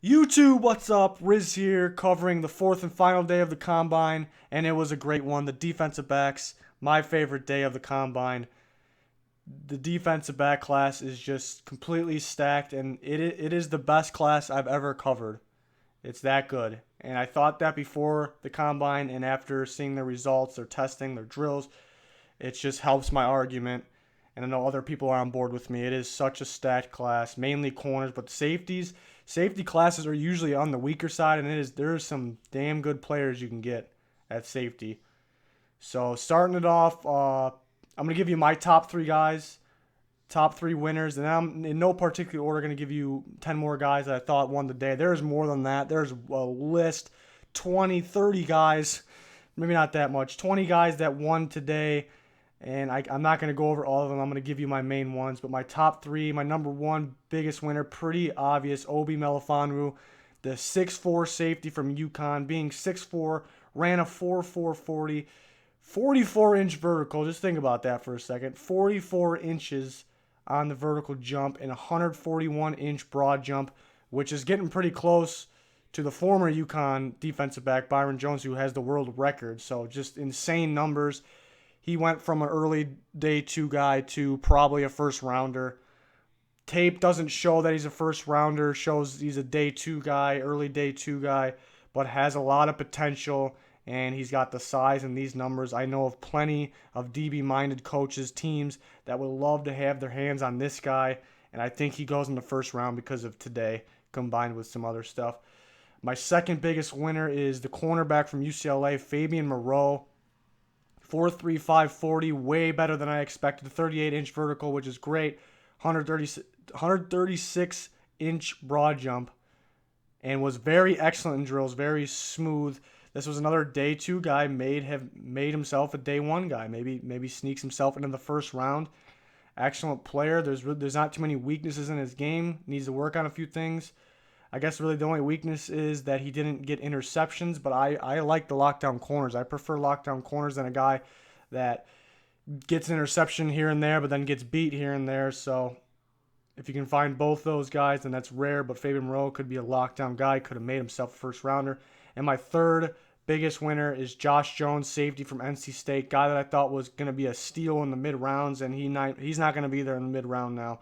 YouTube, what's up? Riz here, covering the fourth and final day of the Combine, and it was a great one. The defensive backs, my favorite day of the Combine. The defensive back class is just completely stacked, and it is the best class I've ever covered. It's that good. And I thought that before the Combine, and after seeing their results, their testing, their drills, it just helps my argument. And I know other people are on board with me. It is such a stacked class, mainly corners, but safety classes are usually on the weaker side, and there's some damn good players you can get at safety. So starting it off, I'm gonna give you my top three guys, top three winners, and I'm in no particular order gonna give you 10 more guys that I thought won the day. There's more than that. There's a list, 20, 30 guys, maybe not that much, 20 guys that won today. And I'm not going to go over all of them. I'm going to give you my main ones. But my top three, my number one biggest winner, pretty obvious, Obi Melifonwu, the 6'4 safety from UConn, being 6'4, ran a 4'4 40, 44-inch vertical. Just think about that for a second. 44 inches on the vertical jump and a 141-inch broad jump, which is getting pretty close to the former UConn defensive back, Byron Jones, who has the world record. So just insane numbers. He went from an early day two guy to probably a first rounder. Tape doesn't show that he's a first rounder, shows he's a day two guy, early day two guy, but has a lot of potential, and he's got the size and these numbers. I know of plenty of DB minded coaches, teams that would love to have their hands on this guy, and I think he goes in the first round because of today, combined with some other stuff. My second biggest winner is the cornerback from UCLA, Fabian Moreau. 4.35 40, way better than I expected. 38-inch vertical, which is great. 136-inch broad jump, and was very excellent in drills, very smooth. This was another day two guy, have made himself a day one guy. Maybe sneaks himself into the first round. Excellent player. There's not too many weaknesses in his game. Needs to work on a few things. I guess really the only weakness is that he didn't get interceptions, but I like the lockdown corners. I prefer lockdown corners than a guy that gets an interception here and there, but then gets beat here and there. So if you can find both those guys, then that's rare, but Fabian Moreau could be a lockdown guy, could have made himself a first rounder. And my third biggest winner is Josh Jones, safety from NC State, guy that I thought was going to be a steal in the mid rounds, and he's not going to be there in the mid round now.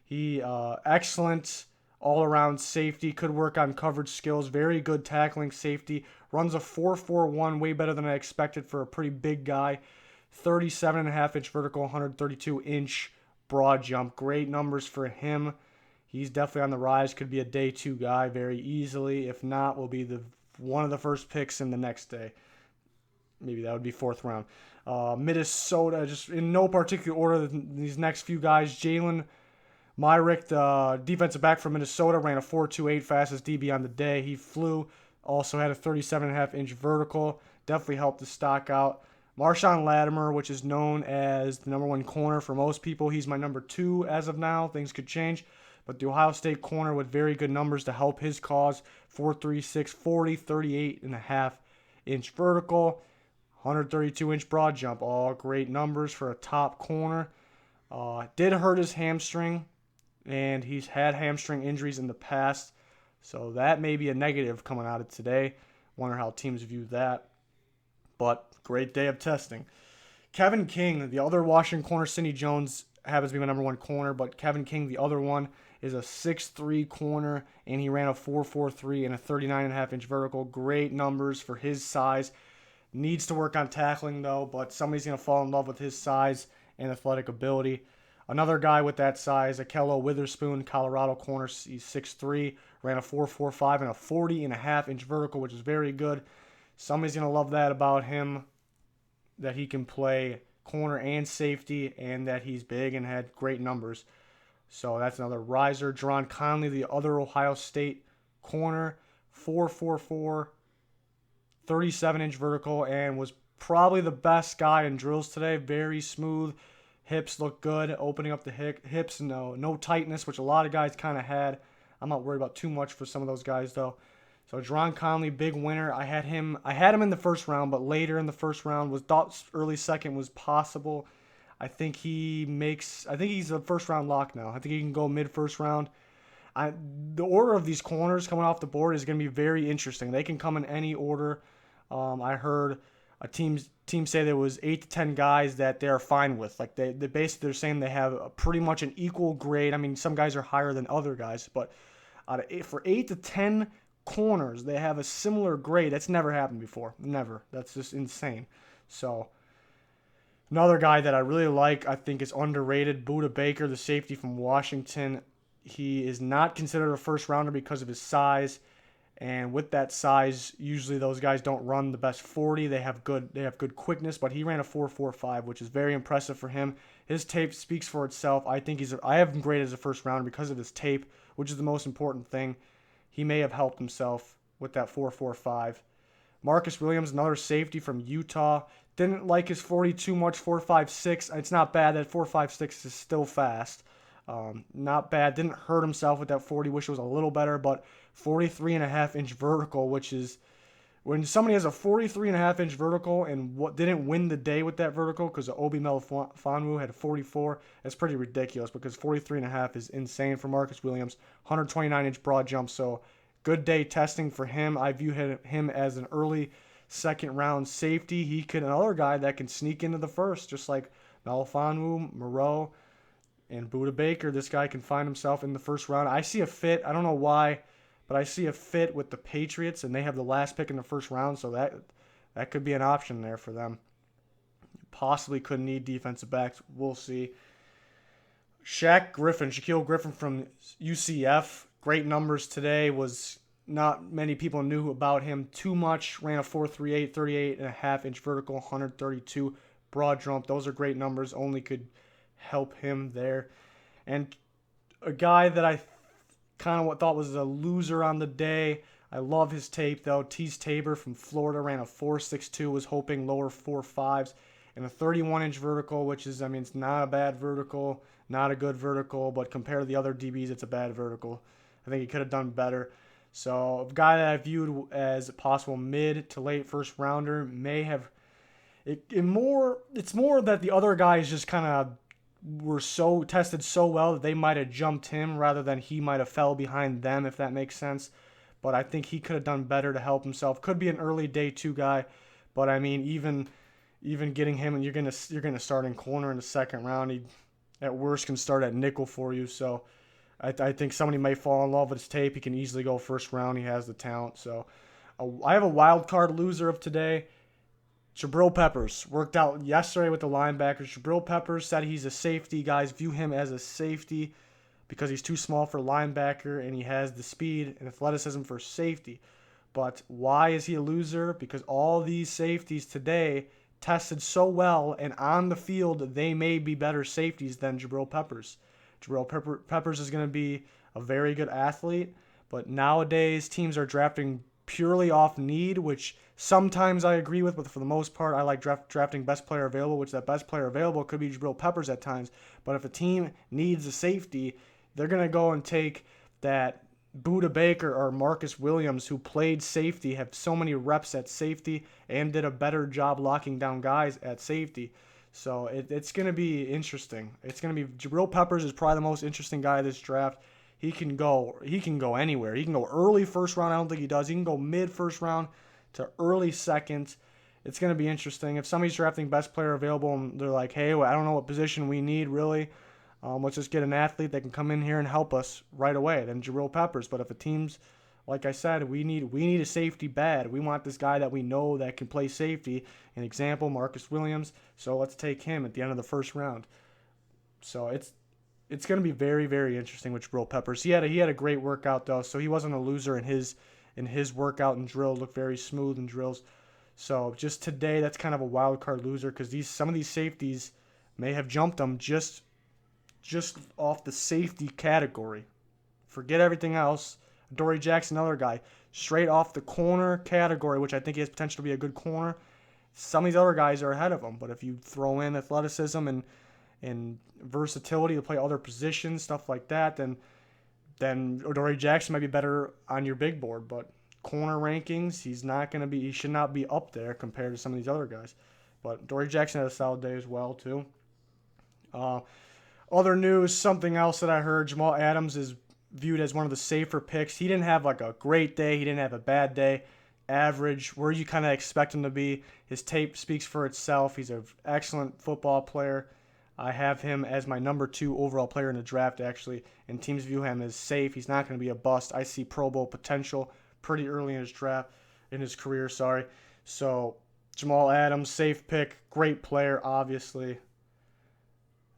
He excellent all-around safety, could work on coverage skills, very good tackling safety, runs a 4.41, way better than I expected for a pretty big guy. 37.5-inch vertical, 132-inch broad jump. Great numbers for him. He's definitely on the rise, could be a day two guy very easily. If not, will be one of the first picks in the next day. Maybe that would be fourth round. Minnesota, just in no particular order, these next few guys. Jalen Myrick, the defensive back from Minnesota, ran a 4.28, fastest DB on the day. He flew, also had a 37.5-inch vertical. Definitely helped the stock out. Marshawn Latimer, which is known as the number one corner for most people. He's my number two as of now. Things could change. But the Ohio State corner with very good numbers to help his cause. 4.36 40, 38.5-inch vertical, 132-inch broad jump. All great numbers for a top corner. Did hurt his hamstring, and he's had hamstring injuries in the past, so that may be a negative coming out of today. Wonder how teams view that, but great day of testing. Kevin King, the other Washington corner. Sidney Jones happens to be my number one corner, but Kevin King, the other one, is a 6'3 corner, and he ran a 4.43 and a 39.5-inch vertical. Great numbers for his size. Needs to work on tackling, though, but somebody's going to fall in love with his size and athletic ability. Another guy with that size, Akello Witherspoon, Colorado corner. He's 6'3", ran a 4.45 and a 40.5-inch vertical, which is very good. Somebody's going to love that about him, that he can play corner and safety, and that he's big and had great numbers. So that's another riser. Jerron Conley, the other Ohio State corner, 4.44, 37-inch vertical, and was probably the best guy in drills today. Very smooth. Hips look good, opening up the hips, no tightness, which a lot of guys kind of had. I'm not worried about too much for some of those guys, though. So Jerron Conley, big winner. I had him in the first round, but later in the first round thought early second was possible. I think he's a first round lock now. I think he can go mid first round. The order of these corners coming off the board is going to be very interesting. They can come in any order. I heard a team say there was 8 to 10 guys that they're fine with. Like they basically they're saying they have pretty much an equal grade. I mean, some guys are higher than other guys, but for 8 to 10 corners, they have a similar grade. That's never happened before. Never. That's just insane. So another guy that I really like, I think is underrated, Budda Baker, the safety from Washington. He is not considered a first rounder because of his size. And with that size, usually those guys don't run the best 40. They have good quickness, but he ran a 4.45, which is very impressive for him. His tape speaks for itself. I have him graded as a first rounder because of his tape, which is the most important thing. He may have helped himself with that 4.45. Marcus Williams, another safety from Utah. Didn't like his 40 too much, 4.56. It's not bad. That 4.56 is still fast. Not bad. Didn't hurt himself with that 40. Wish it was a little better, but 43.5-inch vertical, which is when somebody has a 43.5-inch vertical and what didn't win the day with that vertical because Obi Melifonwu had 44. That's pretty ridiculous because 43.5 is insane for Marcus Williams. 129-inch broad jump, so good day testing for him. I view him as an early second-round safety. He could another guy that can sneak into the first, just like Melifonwu, Moreau, and Budda Baker. This guy can find himself in the first round. I see a fit. I don't know why, but I see a fit with the Patriots, and they have the last pick in the first round, so that could be an option there for them. Possibly could need defensive backs. We'll see. Shaquille Griffin from UCF. Great numbers today. Was not many people knew about him too much. Ran a 4.38, 38.5-inch vertical, 132 broad jump. Those are great numbers. Only could help him there. And a guy that I kind of thought was a loser on the day. I love his tape though. Tease Tabor from Florida ran a 4.62. Was hoping lower 4.5s and a 31-inch vertical, which is, I mean, it's not a bad vertical, not a good vertical, but compared to the other DBs, it's a bad vertical. I think he could have done better. So a guy that I viewed as a possible mid to late first rounder may have. It's more that the other guys just kind of were so tested so well that they might have jumped him rather than he might have fell behind them, if that makes sense. But I think he could have done better to help himself. Could be an early day 2 guy, but I mean even getting him, and you're gonna start in corner in the second round. He at worst can start at nickel for you. So I think somebody may fall in love with his tape. He can easily go first round. He has the talent. So I have a wild card loser of today. Jabrill Peppers worked out yesterday with the linebackers. Jabrill Peppers said he's a safety. Guys view him as a safety because he's too small for linebacker and he has the speed and athleticism for safety. But why is he a loser? Because all these safeties today tested so well, and on the field they may be better safeties than Jabrill Peppers. Peppers is going to be a very good athlete, but nowadays teams are drafting purely off need, which sometimes I agree with, but for the most part I like drafting best player available, which that best player available could be Jabrill Peppers at times. But if a team needs a safety, they're going to go and take that Budda Baker or Marcus Williams, who played safety, have so many reps at safety, and did a better job locking down guys at safety. So it's going to be interesting. It's going to be Jabrill Peppers is probably the most interesting guy of this draft. He can go anywhere. He can go early first round. I don't think he does. He can go mid first round to early second. It's going to be interesting. If somebody's drafting best player available and they're like, hey, I don't know what position we need really, let's just get an athlete that can come in here and help us right away, then Jabrill Peppers. But if a team's, like I said, we need a safety bad. We want this guy that we know that can play safety. An example, Marcus Williams. So let's take him at the end of the first round. So it's going to be very, very interesting with Jabrill Peppers. He had a great workout though, so he wasn't a loser in his workout and drill. Looked very smooth in drills. So just today, that's kind of a wild card loser because some of these safeties may have jumped him just off the safety category. Forget everything else. Dory Jackson, another guy, straight off the corner category, which I think he has potential to be a good corner. Some of these other guys are ahead of him, but if you throw in athleticism and versatility to play other positions, stuff like that, then Dory Jackson might be better on your big board. But corner rankings, he should not be up there compared to some of these other guys. But Dory Jackson had a solid day as well too. Other news, something else that I heard, Jamal Adams is viewed as one of the safer picks. He didn't have like a great day. He didn't have a bad day. Average, where you kind of expect him to be. His tape speaks for itself. He's an excellent football player. I have him as my number 2 overall player in the draft, actually, and teams view him as safe. He's not going to be a bust. I see Pro Bowl potential pretty early in his draft, in his career, sorry. So Jamal Adams, safe pick, great player, obviously.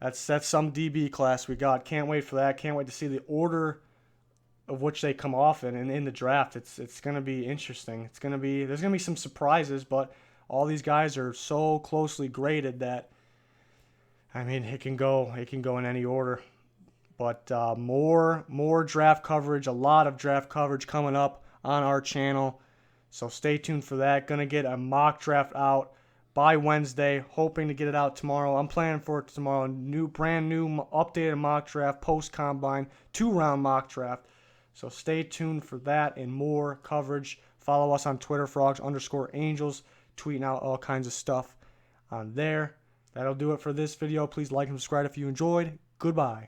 That's some DB class we got. Can't wait for that. Can't wait to see the order of which they come off in the draft. It's gonna be interesting. There's gonna be some surprises, but all these guys are so closely graded that, I mean, it can go in any order. But more draft coverage, a lot of draft coverage coming up on our channel. So stay tuned for that. Gonna get a mock draft out by Wednesday, hoping to get it out tomorrow. I'm planning for it tomorrow. Brand new updated mock draft, post combine, 2-round mock draft. So stay tuned for that and more coverage. Follow us on Twitter, frogs_angels, tweeting out all kinds of stuff on there. That'll do it for this video. Please like and subscribe if you enjoyed. Goodbye.